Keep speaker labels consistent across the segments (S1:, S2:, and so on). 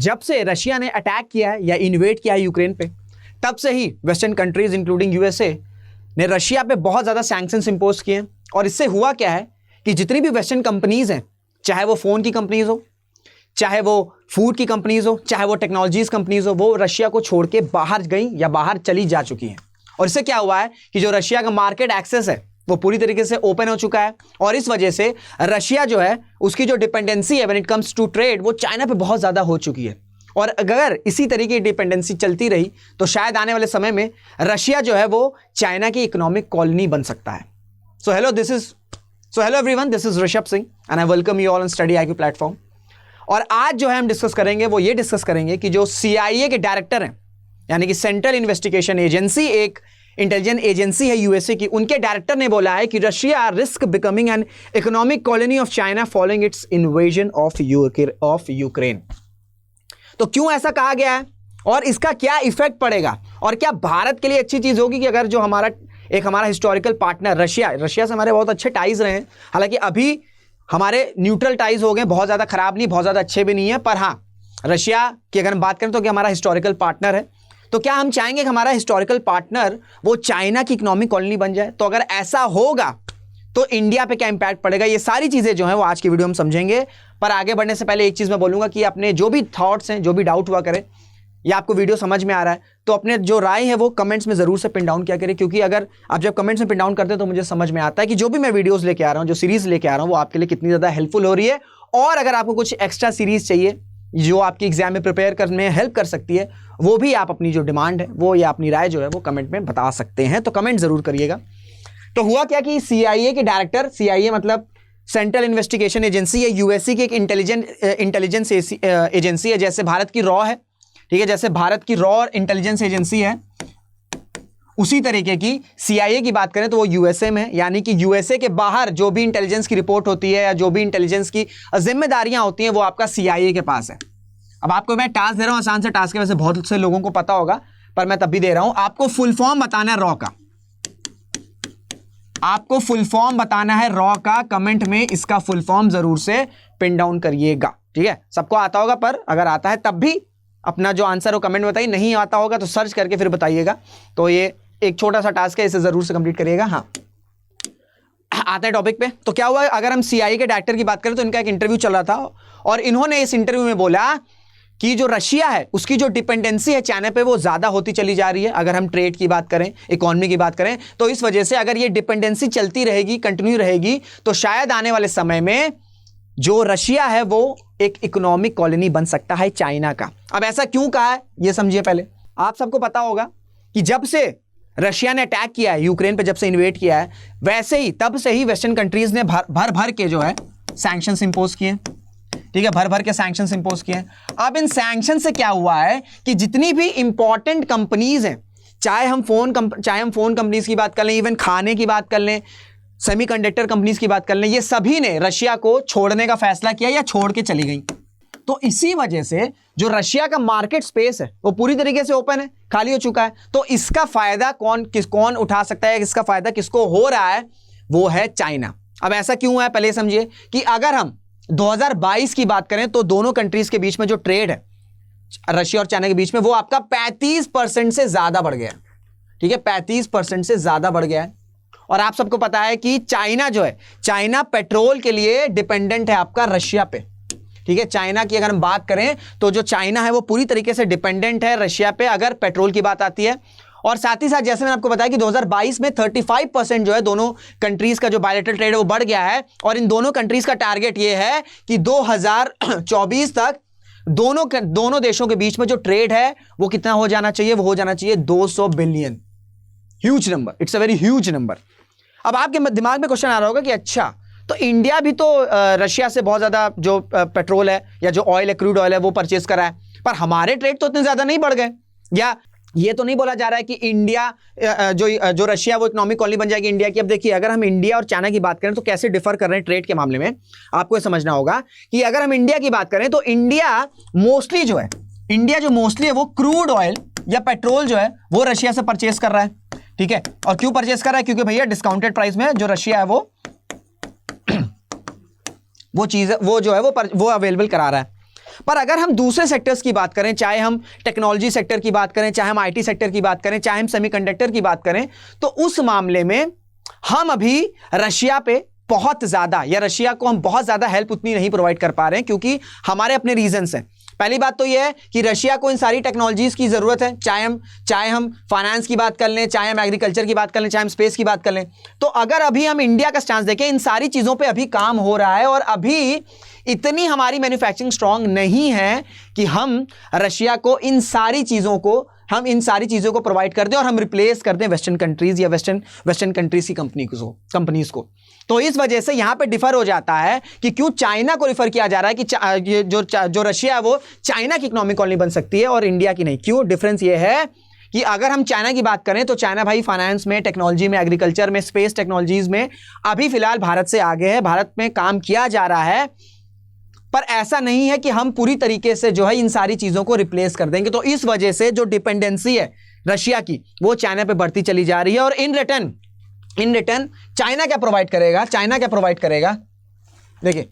S1: जब से रशिया ने अटैक किया है या इन्वेड किया है यूक्रेन पे, तब से ही वेस्टर्न कंट्रीज इंक्लूडिंग यूएसए ने रशिया पे बहुत ज़्यादा सैंक्शंस इंपोज किए हैं। और इससे हुआ क्या है कि जितनी भी वेस्टर्न कंपनीज हैं, चाहे वो फ़ोन की कंपनीज हो, चाहे वो फूड की कंपनीज हो, चाहे वो टेक्नोलॉजीज कंपनीज हो, वो रशिया को छोड़ के बाहर गई या बाहर चली जा चुकी हैं। और इससे क्या हुआ है कि जो रशिया का मार्केट एक्सेस है वो पूरी तरीके से ओपन हो चुका है। और इस वजह से रशिया जो है उसकी जो डिपेंडेंसी है when it comes to trade वो चाइना पे बहुत ज़्यादा हो चुकी है। और अगर इसी तरीके की डिपेंडेंसी चलती रही तो शायद आने वाले समय में रशिया जो है वो चाइना की इकोनॉमिक कॉलोनी बन सकता है। So hello everyone, this is Rishabh Singh and I welcome you all on study IQ platform. और आज जो है हम डिस्कस करेंगे वो ये डिस्कस करेंगे कि जो CIA के डायरेक्टर हैं, यानी कि सेंट्रल इन्वेस्टिगेशन एजेंसी, एक इंटेलिजेंस एजेंसी है यूएसए की, उनके डायरेक्टर ने बोला है कि Russia risk becoming an economic colony of China following it's invasion of Ukraine. तो क्यों ऐसा कहा गया है और इसका क्या इफेक्ट पड़ेगा, और क्या भारत के लिए अच्छी चीज होगी कि अगर जो हमारा हिस्टोरिकल पार्टनर रशिया से हमारे बहुत अच्छे टाइज रहे हैं। हालांकि अभी हमारे न्यूट्रल टाइज हो गए, बहुत ज़्यादा खराब नहीं, बहुत ज़्यादा अच्छे भी नहीं है, पर हाँ रशिया की अगर हम बात करें तो कि हमारा हिस्टोरिकल पार्टनर है। तो क्या हम चाहेंगे कि हमारा हिस्टोरिकल पार्टनर वो चाइना की इकोनॉमिक कॉलोनी बन जाए? तो अगर ऐसा होगा तो इंडिया पे क्या इंपैक्ट पड़ेगा, ये सारी चीज़ें जो हैं वो आज की वीडियो में समझेंगे। पर आगे बढ़ने से पहले एक चीज़ मैं बोलूँगा कि अपने जो भी थॉट्स हैं, जो भी डाउट हुआ करें, या आपको वीडियो समझ में आ रहा है तो अपने जो राय है वो कमेंट्स में ज़रूर से पिन डाउन किया करें, क्योंकि अगर आप जब कमेंट्स में पिन डाउन करते हैं तो मुझे समझ में आता है कि जो भी मैं वीडियोस लेके आ रहा हूँ, जो सीरीज़ लेके आ रहा हूँ, वो आपके लिए कितनी ज़्यादा हेल्पफुल हो रही है। और अगर आपको कुछ एक्स्ट्रा सीरीज़ चाहिए जो आपकी एग्जाम में प्रिपेयर करने में हेल्प कर सकती है, वो भी आप अपनी जो डिमांड है वो या अपनी राय जो है वो कमेंट में बता सकते हैं, तो कमेंट ज़रूर करिएगा। तो हुआ क्या कि CIA के डायरेक्टर, CIA मतलब सेंट्रल इन्वेस्टिगेशन एजेंसी है, यूएसए की एक इंटेलिजेंस एजेंसी है, जैसे भारत की रॉ है, ठीक है, जैसे भारत की रॉ इंटेलिजेंस एजेंसी है, उसी तरीके की CIA की बात करें तो वो यूएसए में है। यानी कि यूएसए के बाहर जो भी इंटेलिजेंस की रिपोर्ट होती है या जो भी इंटेलिजेंस की जिम्मेदारियां होती हैं वो आपका CIA के पास है। अब आपको मैं टास्क दे रहा हूं, आसान से टास्क है, वैसे बहुत से लोगों को पता होगा, पर मैं तब भी दे रहा हूं। आपको फुल फॉर्म बताना है रॉ का, आपको फुल फॉर्म बताना है रॉ का। कमेंट में इसका फुल फॉर्म जरूर से पिन डाउन करिएगा, ठीक है। सबको आता होगा, पर अगर आता है तब भी अपना जो आंसर हो कमेंट में बताइए, नहीं आता होगा तो सर्च करके फिर बताइएगा। तो ये एक छोटा सा टास्क है, इसे जरूर से कंप्लीट करिएगा। हाँ, आते हैं टॉपिक पे। तो क्या हुआ, अगर हम CIA के डायरेक्टर की बात करें तो इनका एक इंटरव्यू चल रहा था और इन्होंने इस इंटरव्यू में बोला कि जो रशिया है उसकी जो डिपेंडेंसी है चाइना पे वो ज्यादा होती चली जा रही है। अगर हम ट्रेड की बात करें, इकोनॉमी की बात करें, तो इस वजह से अगर ये डिपेंडेंसी चलती रहेगी, कंटिन्यू रहेगी, तो शायद आने वाले समय में जो रशिया है वो एक इकोनॉमिक कॉलोनी बन सकता है चाइना का। अब ऐसा क्यों कहा है ये समझिए। पहले आप सबको पता होगा कि जब से रशिया ने अटैक किया है यूक्रेन पे, जब से इन्वेड किया है, वैसे ही तब से ही वेस्टर्न कंट्रीज ने भर भर के जो है सैंक्शंस इंपोज किए, ठीक है, भर भर के सैंक्शंस इंपोज किए। अब इन सैंक्शन से क्या हुआ है कि जितनी भी इंपॉर्टेंट कंपनीज हैं, चाहे हम फोन कंपनीज की बात कर लें, इवन खाने की बात कर लें, सेमीकंडक्टर कंपनीज की बात कर लें, ये सभी ने रशिया को छोड़ने का फैसला किया या छोड़ के चली गई। तो इसी वजह से जो रशिया का मार्केट स्पेस है वो पूरी तरीके से ओपन है, खाली हो चुका है। तो इसका फायदा कौन उठा सकता है, इसका फायदा किसको हो रहा है, वो है चाइना। अब ऐसा क्यों है पहले समझिए कि अगर हम 2022 की बात करें तो दोनों कंट्रीज के बीच में जो ट्रेड है रशिया और चाइना के बीच में, वो आपका 35% से ज्यादा बढ़ गया, ठीक है, 35% से ज्यादा बढ़ गया है। और आप सबको पता है कि चाइना जो है, चाइना पेट्रोल के लिए डिपेंडेंट है आपका रशिया पे, ठीक है। चाइना की अगर हम बात करें तो जो चाइना है वो पूरी तरीके से डिपेंडेंट है रशिया पे अगर पेट्रोल की बात आती है। और साथ ही साथ जैसे मैंने आपको बताया कि 2022 में 35% जो है दोनों कंट्रीज का जो बायलैटरल ट्रेड है वो बढ़ गया है। और इन दोनों कंट्रीज का टारगेट ये है कि 2024 तक दोनों देशों के बीच में जो ट्रेड है वो कितना हो जाना चाहिए, वो हो जाना चाहिए 200 billion. Huge number, it's a very huge number. अब आपके दिमाग में क्वेश्चन आ रहा होगा कि अच्छा, तो इंडिया भी तो रशिया से बहुत ज्यादा जो पेट्रोल है या जो ऑयल है, क्रूड ऑयल है, वो परचेज करा है, पर हमारे ट्रेड तो इतने ज्यादा नहीं बढ़ गए। या ये तो नहीं बोला जा रहा है कि इंडिया जो रशिया वो इकोनॉमिक कॉलोनी बन जाएगी इंडिया की। अब देखिए, अगर हम इंडिया और चाइना की बात करें तो कैसे डिफर कर रहे हैं ट्रेड के मामले में, आपको समझना होगा कि अगर हम इंडिया की बात करें तो इंडिया जो मोस्टली है वो क्रूड ऑयल या पेट्रोल जो है वो रशिया से परचेज कर रहा है, ठीक है। और क्यों परचेज कर रहा है, क्योंकि भैया डिस्काउंटेड प्राइस में जो रशिया है वो चीज वो जो है वो अवेलेबल करा रहा है। पर अगर हम दूसरे सेक्टर्स की बात करें, चाहे हम टेक्नोलॉजी सेक्टर की बात करें, चाहे हम आईटी सेक्टर की बात करें, चाहे हम सेमीकंडक्टर की बात करें, तो उस मामले में हम अभी रशिया पे बहुत ज्यादा, या रशिया को हम बहुत ज्यादा हेल्प उतनी नहीं प्रोवाइड कर पा रहे हैं, क्योंकि हमारे अपने रीजंस हैं। पहली बात तो यह है कि रशिया को इन सारी टेक्नोलॉजीज की जरूरत है, चाहे हम फाइनेंस की बात कर लें, चाहे हम एग्रीकल्चर की बात कर लें, चाहे हम स्पेस की बात कर लें। तो अगर अभी हम इंडिया का स्टांस देखें, इन सारी चीजों पे अभी काम हो रहा है और अभी इतनी हमारी मैन्युफैक्चरिंग स्ट्रांग नहीं है कि हम रशिया को इन सारी चीजों को प्रोवाइड कर दें और हम रिप्लेस कर दें वेस्टर्न कंट्रीज या वेस्टर्न कंट्रीज की कंपनीज को। तो इस वजह से यहां पे डिफर हो जाता है कि क्यों चाइना को रिफर किया जा रहा है कि जो रशिया है वो चाइना की इकोनॉमिक कॉलोनी बन सकती है और इंडिया की नहीं। क्यों? डिफरेंस ये है कि अगर हम चाइना की बात करें तो चाइना भाई फाइनेंस में, टेक्नोलॉजी में, एग्रीकल्चर में, स्पेस टेक्नोलॉजीज में अभी फिलहाल भारत से आगे है, भारत में काम किया जा रहा है, पर ऐसा नहीं है कि हम पूरी तरीके से जो है इन सारी चीजों को रिप्लेस कर देंगे। तो इस वजह से जो डिपेंडेंसी है रशिया की वो चाइना पे बढ़ती चली जा रही है। और इन रिटर्न चाइना क्या प्रोवाइड करेगा? देखिए,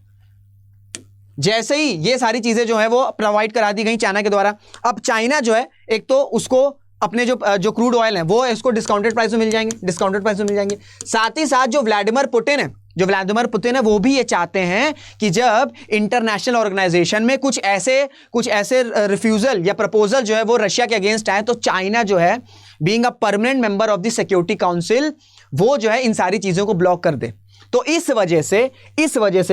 S1: जैसे ही ये सारी चीजें जो है वो प्रोवाइड करा दी गई चाइना के द्वारा, अब चाइना जो है एक तो उसको अपने जो क्रूड ऑयल है वो इसको डिस्काउंटेड प्राइस में मिल जाएंगे। साथ ही साथ जो व्लादिमीर पुतिन है वो भी ये चाहते हैं कि जब इंटरनेशनल ऑर्गेनाइजेशन में कुछ ऐसे रिफ्यूजल या प्रपोजल जो है वो रशिया के अगेंस्ट आए, तो चाइना जो है being a permanent member of the security council वो जो है इन सारी चीजों को ब्लॉक कर दे। तो इस वजह से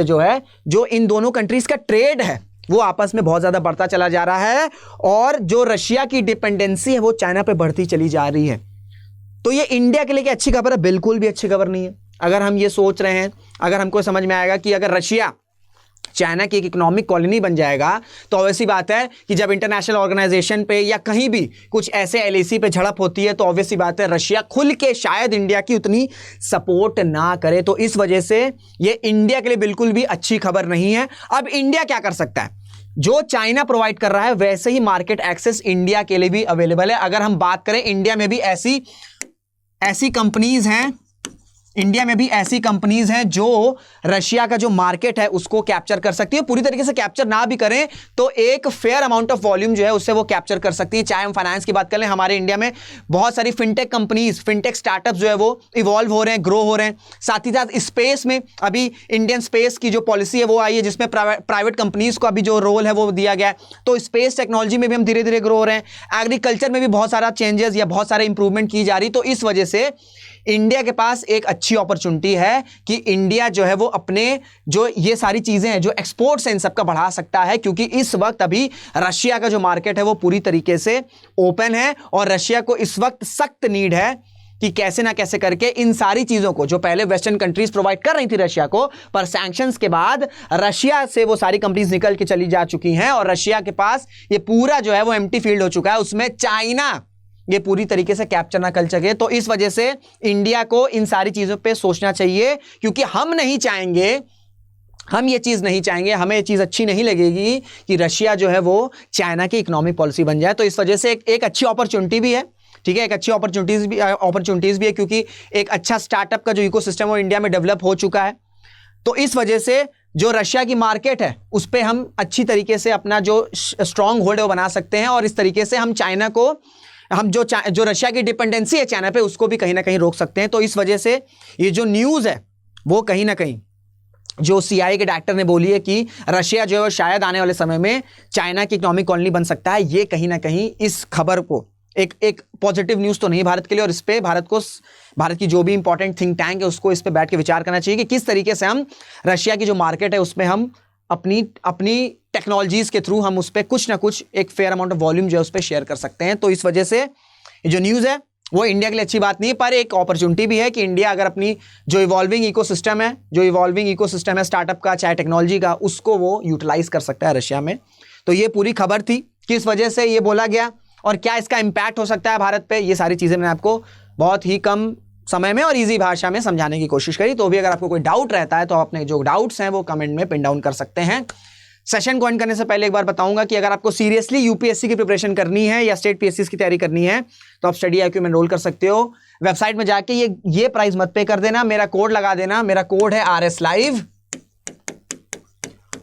S1: जो है जो इन दोनों कंट्रीज का ट्रेड है वो आपस में बहुत ज्यादा बढ़ता चला जा रहा है और जो रशिया की डिपेंडेंसी है वो चाइना पे बढ़ती चली जा रही है। तो ये इंडिया के लिए क्या अच्छी खबर है? बिल्कुल भी अच्छी खबर नहीं है। अगर हम ये सोच रहे हैं, अगर हमको समझ में आएगा कि अगर रशिया चाइना की एक इकोनॉमिक कॉलोनी बन जाएगा तो ऑब्वियसली बात है कि जब इंटरनेशनल ऑर्गेनाइजेशन पे या कहीं भी कुछ ऐसे एलएसी पे झड़प होती है तो ऑब्वियसली बात है रशिया खुल के शायद इंडिया की उतनी सपोर्ट ना करे। तो इस वजह से ये इंडिया के लिए बिल्कुल भी अच्छी खबर नहीं है। अब इंडिया क्या कर सकता है? जो चाइना प्रोवाइड कर रहा है वैसे ही मार्केट एक्सेस इंडिया के लिए भी अवेलेबल है। अगर हम बात करें, इंडिया में भी ऐसी कंपनीज हैं जो रशिया का जो मार्केट है उसको कैप्चर कर सकती है। पूरी तरीके से कैप्चर ना भी करें तो एक फेयर अमाउंट ऑफ वॉल्यूम जो है उससे वो कैप्चर कर सकती है। चाहे हम फाइनेंस की बात कर लें, हमारे इंडिया में बहुत सारी फिनटेक कंपनीज, फिनटेक स्टार्टअप्स जो है वो इवॉल्व हो रहे हैं, ग्रो हो रहे हैं। साथ ही साथ स्पेस में अभी इंडियन स्पेस की जो पॉलिसी है वो आई है जिसमें प्राइवेट कंपनीज को अभी जो रोल है वो दिया गया है। तो स्पेस टेक्नोलॉजी में भी हम धीरे धीरे ग्रो हो रहे हैं। एग्रीकल्चर में भी बहुत सारा चेंजेस या बहुत सारे इंप्रूवमेंट की जा रही। तो इस वजह से इंडिया के पास एक अच्छी अपॉर्चुनिटी है कि इंडिया जो है वो अपने जो ये सारी चीजें हैं जो एक्सपोर्ट्स हैं इन सबका बढ़ा सकता है, क्योंकि इस वक्त अभी रशिया का जो मार्केट है वो पूरी तरीके से ओपन है और रशिया को इस वक्त सख्त नीड है कि कैसे ना कैसे करके इन सारी चीजों को जो पहले वेस्टर्न कंट्रीज प्रोवाइड कर रही थी रशिया को, पर सैंक्शंस के बाद रशिया से वो सारी कंपनीज निकल के चली जा चुकी हैं और रशिया के पास ये पूरा जो है वो एम्प्टी फील्ड हो चुका है, उसमें चाइना ये पूरी तरीके से कैप्चर ना कर सके। तो इस वजह से इंडिया को इन सारी चीजों पे सोचना चाहिए, क्योंकि हम ये चीज नहीं चाहेंगे, हमें ये चीज अच्छी नहीं लगेगी कि रशिया जो है वो चाइना की इकोनॉमिक पॉलिसी बन जाए। तो इस वजह से एक अच्छी अपॉर्चुनिटी भी है, ठीक है, एक अच्छी अपॉर्चुनिटीज भी है, क्योंकि एक अच्छा स्टार्टअप का जो इकोसिस्टम है वो इंडिया में डेवलप हो चुका है। तो इस वजह से जो रशिया की मार्केट है उस पर हम अच्छी तरीके से अपना जो स्ट्रांग होल्ड है वो बना सकते हैं और इस तरीके से हम चाइना को, हम जो रशिया की डिपेंडेंसी है चाइना पे उसको भी कहीं ना कहीं रोक सकते हैं। तो इस वजह से ये जो न्यूज़ है वो कहीं ना कहीं जो CIA के डायरेक्टर ने बोली है कि रशिया जो है शायद आने वाले समय में चाइना की इकोनॉमिक कॉलोनी बन सकता है, ये कहीं ना कहीं इस खबर को एक पॉजिटिव न्यूज़ तो नहीं भारत के लिए। और इस पर भारत की जो भी इंपॉर्टेंट थिंक टैंक है उसको इस पर बैठ के विचार करना चाहिए कि किस तरीके से हम रशिया की जो मार्केट है उसमें हम अपनी टेक्नोलॉजीज के थ्रू हम उस पर कुछ ना कुछ एक फेयर अमाउंट ऑफ वॉल्यूम जो है उस पर शेयर कर सकते हैं। तो इस वजह से ये जो न्यूज़ है वो इंडिया के लिए अच्छी बात नहीं है, पर एक अपॉर्चुनिटी भी है कि इंडिया अगर अपनी जो इवॉल्विंग इकोसिस्टम है स्टार्टअप का चाहे टेक्नोलॉजी का, उसको वो यूटिलाइज कर सकता है रशिया में। तो ये पूरी खबर थी, किस वजह से ये बोला गया और क्या इसका इम्पैक्ट हो सकता है भारत पे, ये सारी चीज़ें मैंने आपको बहुत ही कम समय में और इजी भाषा में समझाने की कोशिश करी। तो भी अगर आपको कोई डाउट रहता है तो अपने जो डाउट्स हैं वो कमेंट में पिन डाउन कर सकते हैं। सेशन को एंड करने से पहले एक बार बताऊंगा कि अगर आपको सीरियसली यूपीएससी की प्रिपरेशन करनी है या स्टेट पीएससी की तैयारी करनी है तो आप स्टडी IQ में एनरोल कर सकते हो। वेबसाइट में जाके ये प्राइस मत पे कर देना, मेरा कोड लगा देना, मेरा कोड है RS Live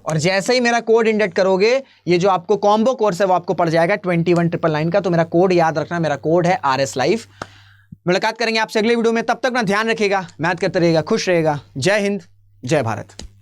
S1: और जैसे ही मेरा कोड इंडेक्ट करोगे, ये जो आपको कॉम्बो कोर्स है वो आपको पड़ जाएगा 21,999 का। तो मेरा कोड याद रखना, मेरा कोड है RS Life। मुलाकात करेंगे आपसे अगले वीडियो में, तब तक अपना ध्यान रखिएगा, मैथ करते रहिएगा, खुश रहेगा। जय हिंद, जय भारत।